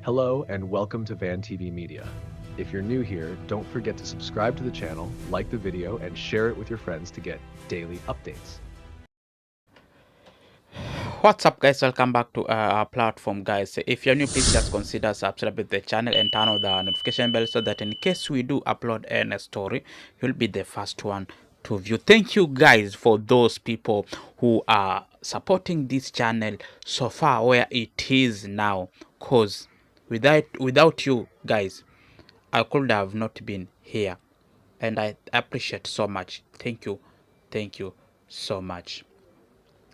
Hello and welcome to Van TV Media. If you're new here, don't forget to subscribe to the channel, like the video, and share it with your friends to get daily updates. What's up, guys? Welcome back to our platform, guys. If you're new, please just consider subscribing to the channel and turn on the notification bell so that in case we do upload any story, you'll be the first one to view. Thank you, guys, for those people who are supporting this channel so far where it is now, cause without you guys, I could have not been here, and I appreciate so much. Thank you so much.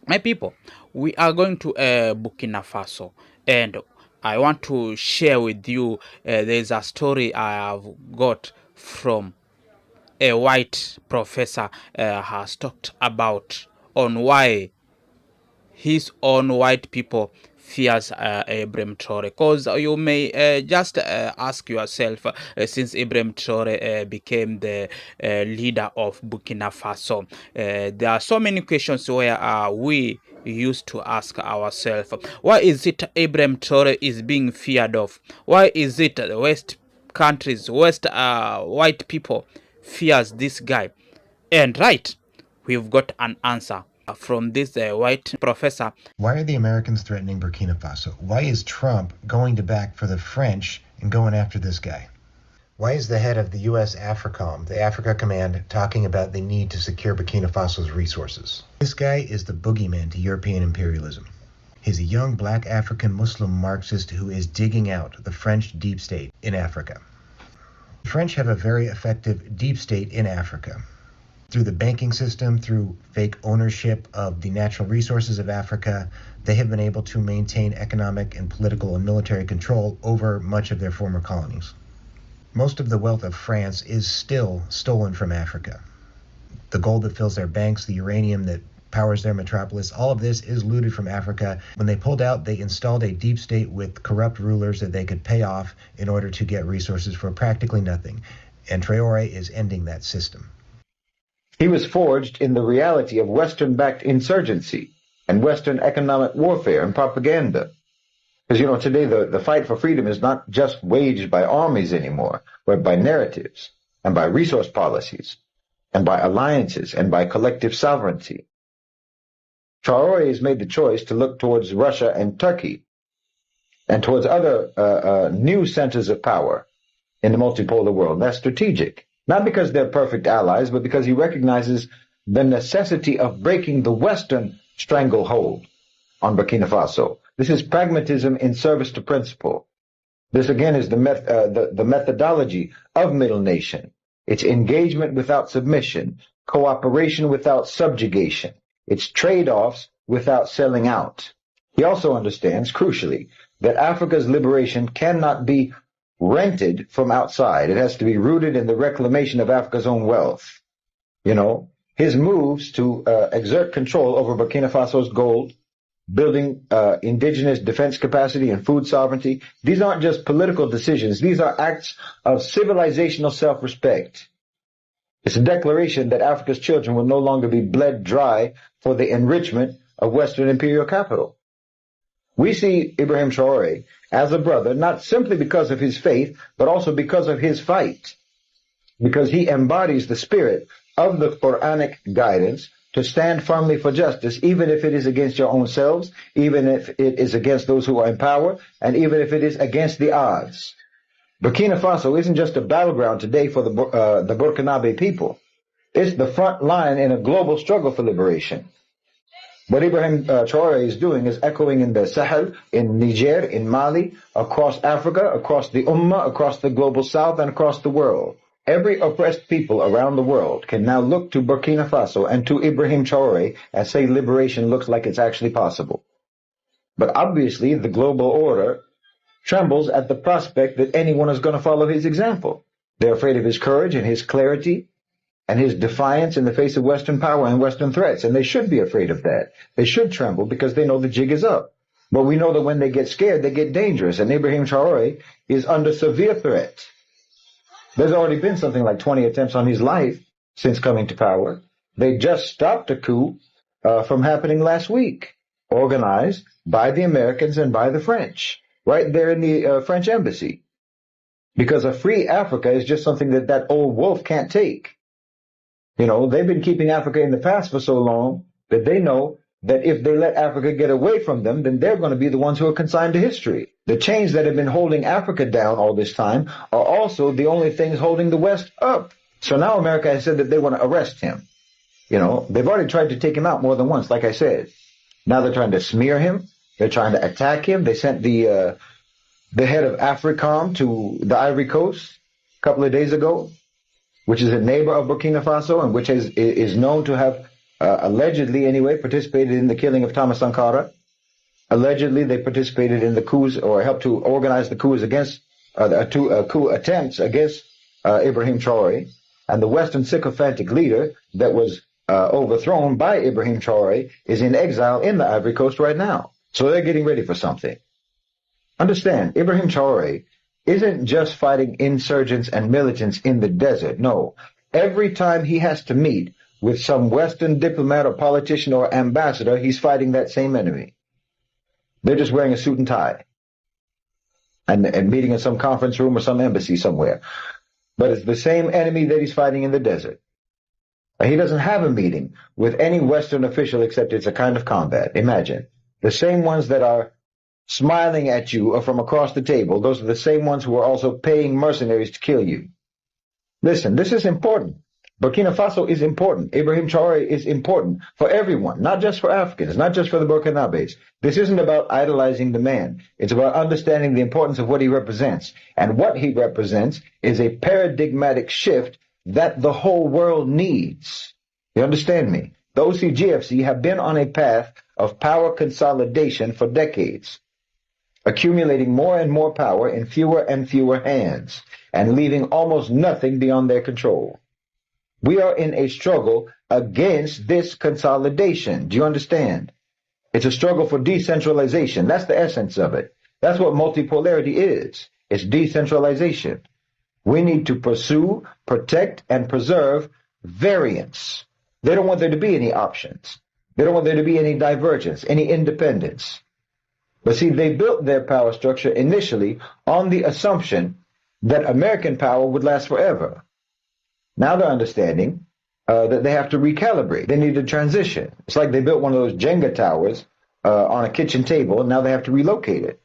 My people, we are going to Burkina Faso, and I want to share with you there's a story I have got from a white professor has talked about on why his own white people fears Ibrahim Traore. Because you may just ask yourself, since Ibrahim Traore became the leader of Burkina Faso, there are so many questions where we used to ask ourselves, why is it Ibrahim Traore is being feared of? Why is it the West countries, West white people fears this guy? And right, we've got an answer from this white professor. Why are the Americans threatening Burkina Faso? Why is Trump going to back for the French and going after this guy? Why is the head of the U.S. AFRICOM, the Africa Command, talking about the need to secure Burkina Faso's resources? This guy is the boogeyman to European imperialism. He's a young black African Muslim Marxist who is digging out the French deep state in Africa. The French have a very effective deep state in Africa. Through the banking system, through fake ownership of the natural resources of Africa, they have been able to maintain economic and political and military control over much of their former colonies. Most of the wealth of France is still stolen from Africa. The gold that fills their banks, the uranium that powers their metropolis, all of this is looted from Africa. When they pulled out, they installed a deep state with corrupt rulers that they could pay off in order to get resources for practically nothing. And Traore is ending that system. He was forged in the reality of Western-backed insurgency and Western economic warfare and propaganda. Because, today the fight for freedom is not just waged by armies anymore, but by narratives and by resource policies and by alliances and by collective sovereignty. Traoré has made the choice to look towards Russia and Turkey and towards other new centers of power in the multipolar world. That's strategic. Not because they're perfect allies, but because he recognizes the necessity of breaking the Western stranglehold on Burkina Faso. This is pragmatism in service to principle. This, again, is the methodology of Middle Nation. It's engagement without submission, cooperation without subjugation. It's trade-offs without selling out. He also understands, crucially, that Africa's liberation cannot be rented from outside. It has to be rooted in the reclamation of Africa's own wealth. His moves to exert control over Burkina Faso's gold, building indigenous defense capacity and food sovereignty, these aren't just political decisions. These are acts of civilizational self-respect. It's a declaration that Africa's children will no longer be bled dry for the enrichment of Western imperial capital. We see Ibrahim Traoré as a brother, not simply because of his faith, but also because of his fight, because he embodies the spirit of the Quranic guidance to stand firmly for justice, even if it is against your own selves, even if it is against those who are in power, and even if it is against the odds. Burkina Faso isn't just a battleground today for the Burkinabe people. It's the front line in a global struggle for liberation. What Ibrahim Traoré is doing is echoing in the Sahel, in Niger, in Mali, across Africa, across the Ummah, across the global south, and across the world. Every oppressed people around the world can now look to Burkina Faso and to Ibrahim Traoré and say liberation looks like it's actually possible. But obviously, the global order trembles at the prospect that anyone is going to follow his example. They're afraid of his courage and his clarity and his defiance in the face of Western power and Western threats. And they should be afraid of that. They should tremble because they know the jig is up. But we know that when they get scared, they get dangerous. And Ibrahim Traoré is under severe threat. There's already been something like 20 attempts on his life since coming to power. They just stopped a coup from happening last week, organized by the Americans and by the French. right there in the French embassy. Because a free Africa is just something that that old wolf can't take. You know, they've been keeping Africa in the past for so long that they know that if they let Africa get away from them, then they're going to be the ones who are consigned to history. The chains that have been holding Africa down all this time are also the only things holding the West up. So now America has said that they want to arrest him. You know, they've already tried to take him out more than once, like I said. Now they're trying to smear him. They're trying to attack him. They sent the head of AFRICOM to the Ivory Coast a couple of days ago, which is a neighbor of Burkina Faso and which is known to have allegedly, anyway, participated in the killing of Thomas Sankara. Allegedly, they participated in the coups or helped to organize the coups against coup attempts against Ibrahim Traore, and the Western sycophantic leader that was overthrown by Ibrahim Traore is in exile in the Ivory Coast right now. So they're getting ready for something. Understand, Ibrahim Traore isn't just fighting insurgents and militants in the desert. No, every time he has to meet with some Western diplomat or politician or ambassador, he's fighting that same enemy. They're just wearing a suit and tie and meeting in some conference room or some embassy somewhere. But it's the same enemy that he's fighting in the desert. He doesn't have a meeting with any Western official except it's a kind of combat. Imagine. The same ones that are smiling at you or from across the table, those are the same ones who are also paying mercenaries to kill you. Listen, this is important. Burkina Faso is important. Ibrahim Traore is important for everyone, not just for Africans, not just for the Burkinabes. This isn't about idolizing the man. It's about understanding the importance of what he represents. And what he represents is a paradigmatic shift that the whole world needs. You understand me? The OCGFC have been on a path of power consolidation for decades, accumulating more and more power in fewer and fewer hands, and leaving almost nothing beyond their control. We are in a struggle against this consolidation. Do you understand? It's a struggle for decentralization. That's the essence of it. That's what multipolarity is. It's decentralization. We need to pursue, protect, and preserve variance. They don't want there to be any options. They don't want there to be any divergence, any independence. But see, they built their power structure initially on the assumption that American power would last forever. Now they're understanding that they have to recalibrate. They need to transition. It's like they built one of those Jenga towers on a kitchen table, and now they have to relocate it.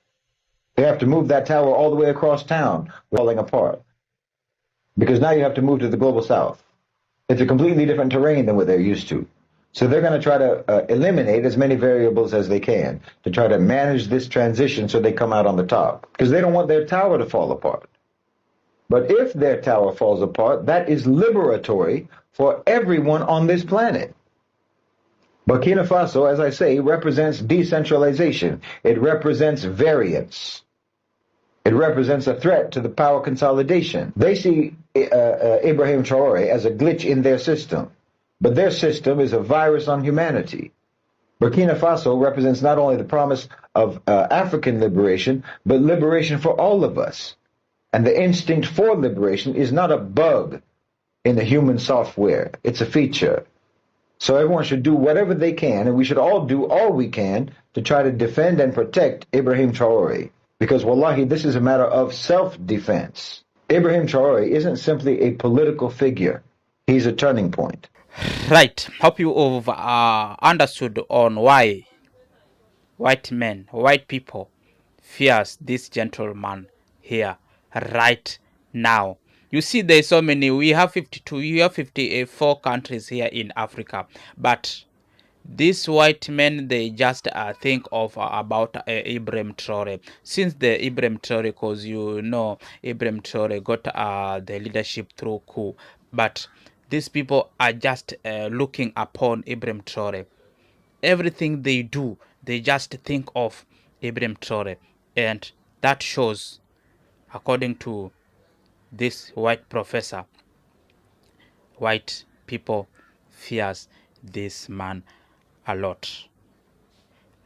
They have to move that tower all the way across town, falling apart. Because now you have to move to the global south. It's a completely different terrain than what they're used to. So they're going to try to eliminate as many variables as they can to try to manage this transition so they come out on the top. Because they don't want their tower to fall apart. But if their tower falls apart, that is liberatory for everyone on this planet. Burkina Faso, as I say, represents decentralization. It represents variance. It represents a threat to the power consolidation. They see Ibrahim Traore as a glitch in their system, but their system is a virus on humanity. Burkina Faso represents not only the promise of African liberation, but liberation for all of us. And the instinct for liberation is not a bug in the human software. It's a feature. So everyone should do whatever they can, and we should all do all we can to try to defend and protect Ibrahim Traore. Because wallahi, this is a matter of self-defense. Ibrahim Traore isn't simply a political figure. He's a turning point. Right. Hope you have understood on why white men, white people fears this gentleman here right now. You see, there's so many. We have 52, we have 54 countries here in Africa, but these white men, they just think of about Ibrahim Traore. Since the Ibrahim Traore, because you know Ibrahim Traore got the leadership through coup, but these people are just looking upon Ibrahim Traore. Everything they do, they just think of Ibrahim Traore, and that shows, according to this white professor, white people fears this man a lot.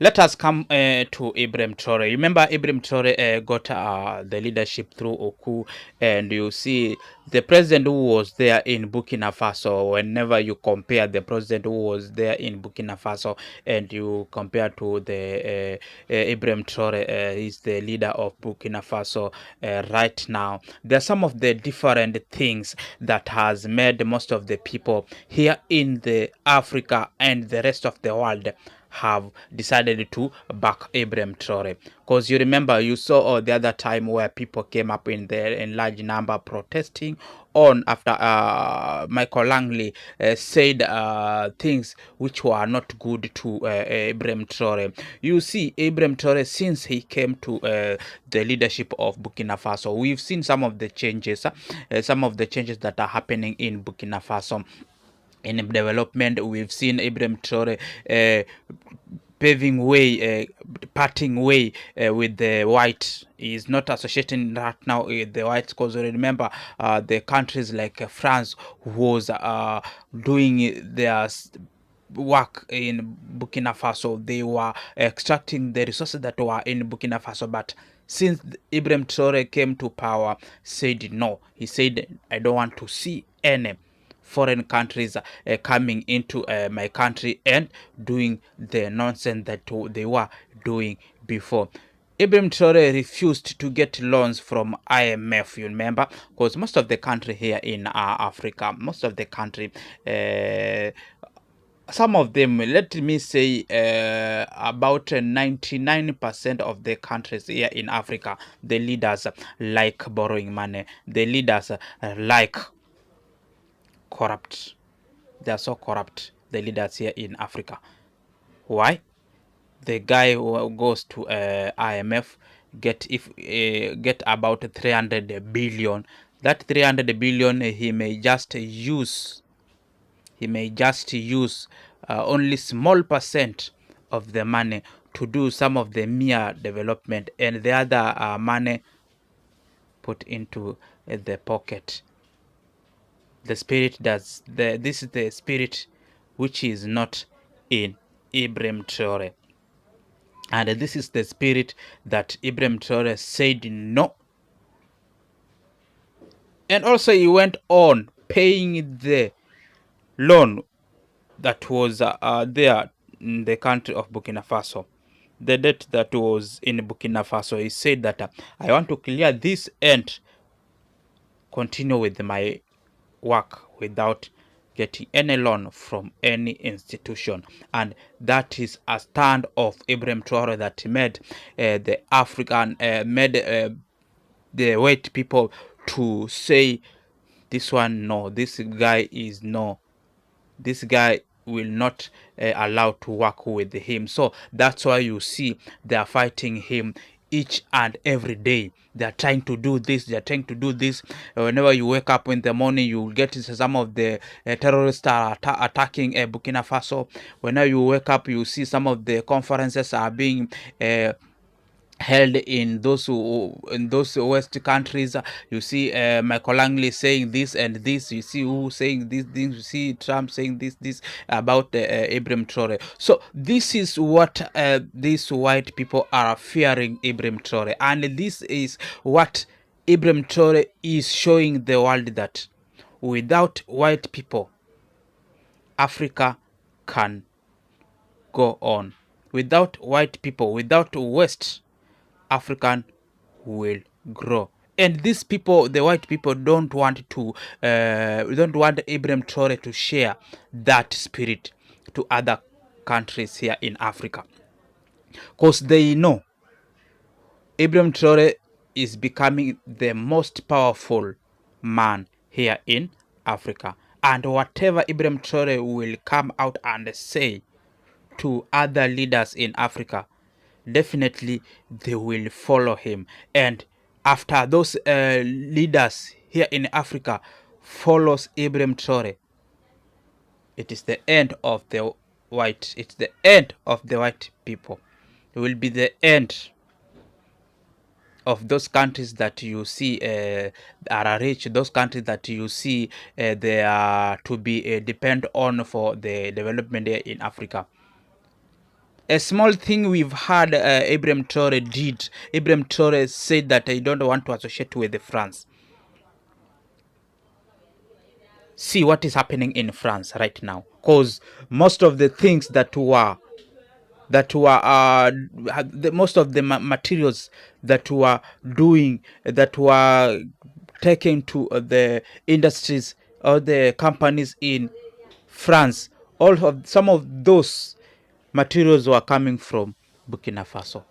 Let us come to Ibrahim Traore. Remember, Ibrahim Traore got the leadership through Oku, and you see the president who was there in Burkina Faso. Whenever you compare the president who was there in Burkina Faso and you compare to the Ibrahim Traore, he's the leader of Burkina Faso right now. There are some of the different things that has made most of the people here in the Africa and the rest of the world have decided to back Ibrahim Traore. Because you remember, you saw the other time where people came up in large number protesting on after Michael Langley said things which were not good to Ibrahim Traore. You see, Ibrahim Traore, since he came to the leadership of Burkina Faso, we've seen some of the changes that are happening in Burkina Faso. In development, we've seen Ibrahim Traore paving way, parting way with the white. Is not associating right now with the white, because remember the countries like France was doing their work in Burkina Faso. They were extracting the resources that were in Burkina Faso, but since Ibrahim Traore came to power, said no. He said, I don't want to see any foreign countries coming into my country and doing the nonsense that they were doing before. Ibrahim Traore refused to get loans from IMF, you remember, because most of the country here in Africa, most of the country, some of them, let me say about 99% of the countries here in Africa, the leaders like borrowing money, the leaders like corrupt. They are so corrupt, the leaders here in Africa. Why? The guy who goes to IMF get about 300 billion. That 300 billion he may just use. Only small percent of the money to do some of the mere development, and the other money put into the pocket. The spirit this is the spirit which is not in Ibrahim Traore, and this is the spirit that Ibrahim Traore said no, and also he went on paying the loan that was there in the country of Burkina Faso, the debt that was in Burkina Faso. He said that I want to clear this and continue with my work without getting any loan from any institution. And that is a stand of Ibrahim Traore that made the African the white people to say, this one no, this guy is no, this guy will not allow to work with him. So that's why you see they are fighting him each and every day. They are trying to do this, they are trying to do this. Whenever you wake up in the morning, you will get some of the terrorists are attacking Burkina Faso. Whenever you wake up, you see some of the conferences are being held in those West countries. You see Michael Langley saying this and this. You see who saying these things. You see Trump saying this about Ibrahim Traore. So this is what these white people are fearing Ibrahim Traore, and this is what Ibrahim Traore is showing the world, that without white people, Africa can go on. Without white people, without West, African will grow. And these people, the white people, don't want Ibrahim Traore to share that spirit to other countries here in Africa, because they know Ibrahim Traore is becoming the most powerful man here in Africa, and whatever Ibrahim Traore will come out and say to other leaders in Africa, definitely they will follow him. And after those leaders here in Africa follows Ibrahim Traore, it is the end of the white. It's the end of the white people. It will be the end of those countries that you see are rich, those countries that you see they are to be depend on for the development here in Africa. A small thing we've heard Ibrahim Traore did. Ibrahim Traore said that I don't want to associate with France. See what is happening in France right now, because most of the things that were most of the materials that were doing, that were taken to the industries or the companies in France, some of those materials were coming from Burkina Faso.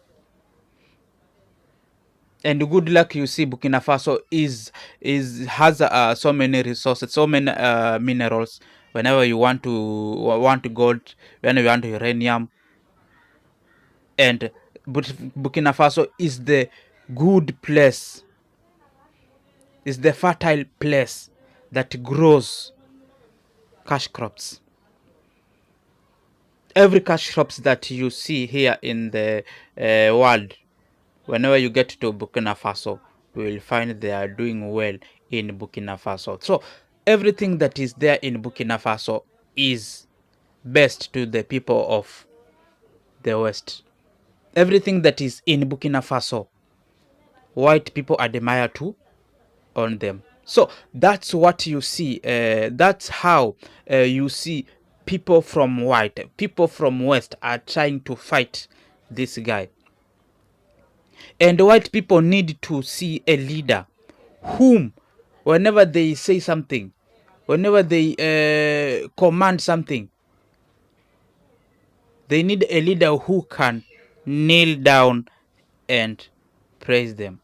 And good luck, you see, Burkina Faso has so many resources, so many minerals. Whenever you want gold, whenever you want uranium, and Burkina Faso is the good place, is the fertile place that grows cash crops. Every cash crops that you see here in the world, whenever you get to Burkina Faso, you will find they are doing well in Burkina Faso. So everything that is there in Burkina Faso is best to the people of the West. Everything that is in Burkina Faso, white people admire to own them. So that's what you see. That's how you see people from West are trying to fight this guy. And white people need to see a leader whom, whenever they say something, whenever they command something, they need a leader who can kneel down and praise them.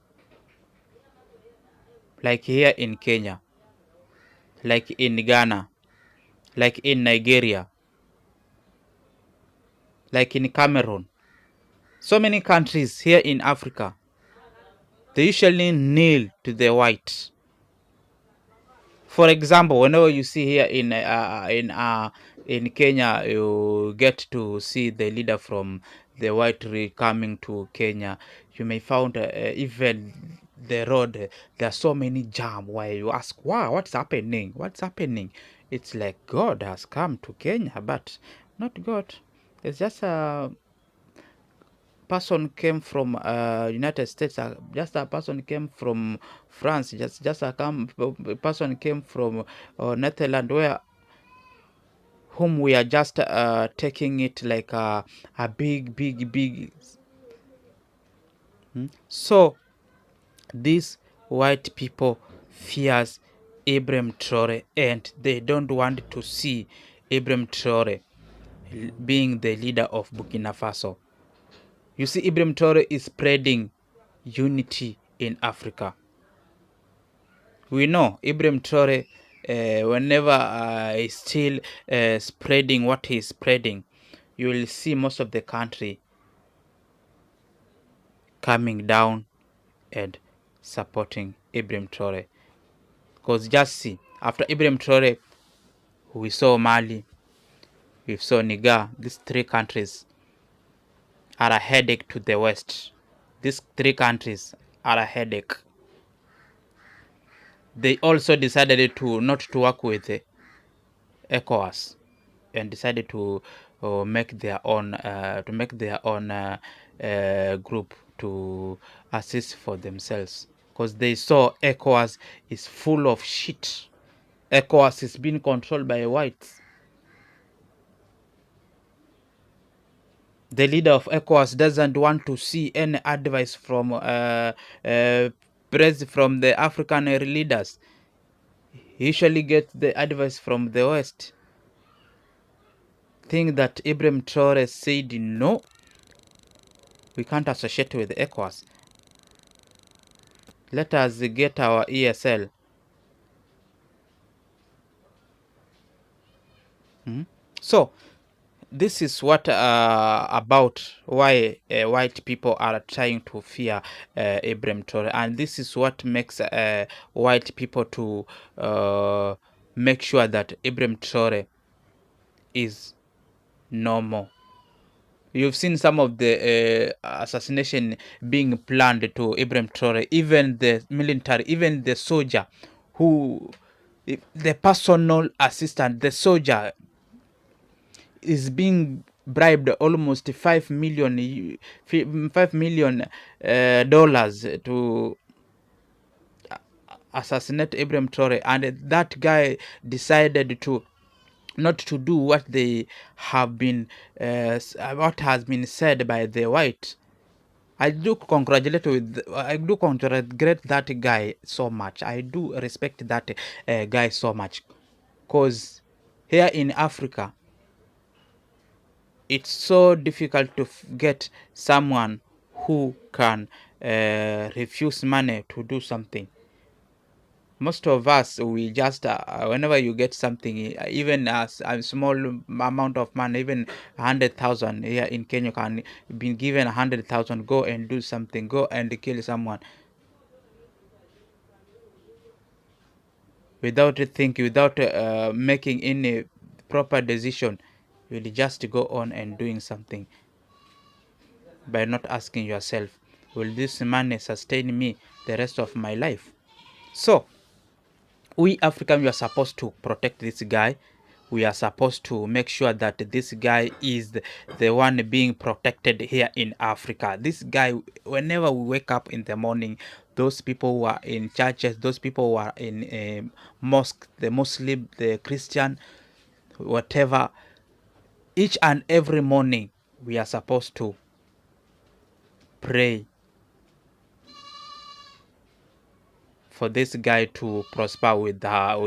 Like here in Kenya, like in Ghana, like in Nigeria, like in Cameroon. So many countries here in Africa, they usually kneel to the white. For example, whenever you see here in Kenya, you get to see the leader from the white coming to Kenya. You may find even the road, there are so many jam where you ask, wow, what's happening? What's happening? It's like God has come to Kenya, but not God. It's just a person came from United States, just a person came from France, just a person came from Netherlands, where whom we are just taking it like a big. So these white people fears Ibrahim Traore, and they don't want to see Ibrahim Traore being the leader of Burkina Faso. You see, Ibrahim Traore is spreading unity in Africa. We know Ibrahim Traore, whenever is still spreading what he is spreading, you will see most of the country coming down and supporting Ibrahim Traore. Because just see, after Ibrahim Traore, we saw Mali, we saw Niger. These three countries are a headache to the West. These three countries are a headache. They also decided to not to work with ECOWAS and decided to make their own group to assist for themselves, because they saw ECOWAS is full of shit. ECOWAS is being controlled by whites. The leader of ECOWAS doesn't want to see any advice from from the African leaders. He usually gets the advice from the West. Think that Ibrahim Traore said no, we can't associate with ECOWAS. Let us get our ESL. So this is what about why white people are trying to fear Ibrahim Traore, and this is what makes white people to make sure that Ibrahim Traore is normal. You've seen some of the assassination being planned to Ibrahim Traore, even the military, even the soldier who, the personal assistant, the soldier is being bribed almost $5 million dollars to assassinate Ibrahim Traore, and that guy decided to not to do what they have been what has been said by the white. I do congratulate that guy so much. I do respect that guy so much, because here in Africa it's so difficult to get someone who can refuse money to do something. Most of us, we just whenever you get something, even a small amount of money, even 100,000 here in Kenya, can be given 100,000, go and do something, go and kill someone, without thinking, without making any proper decision. You'll just go on and doing something by not asking yourself, will this money sustain me the rest of my life? So we Africans, we are supposed to protect this guy. We are supposed to make sure that this guy is the one being protected here in Africa. This guy, whenever we wake up in the morning, those people who are in churches, those people who are in a mosque, the Muslim, the Christian, whatever, each and every morning we are supposed to pray for this guy to prosper with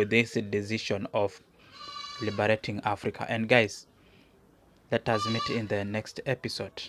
this decision of liberating Africa. And guys, let us meet in the next episode.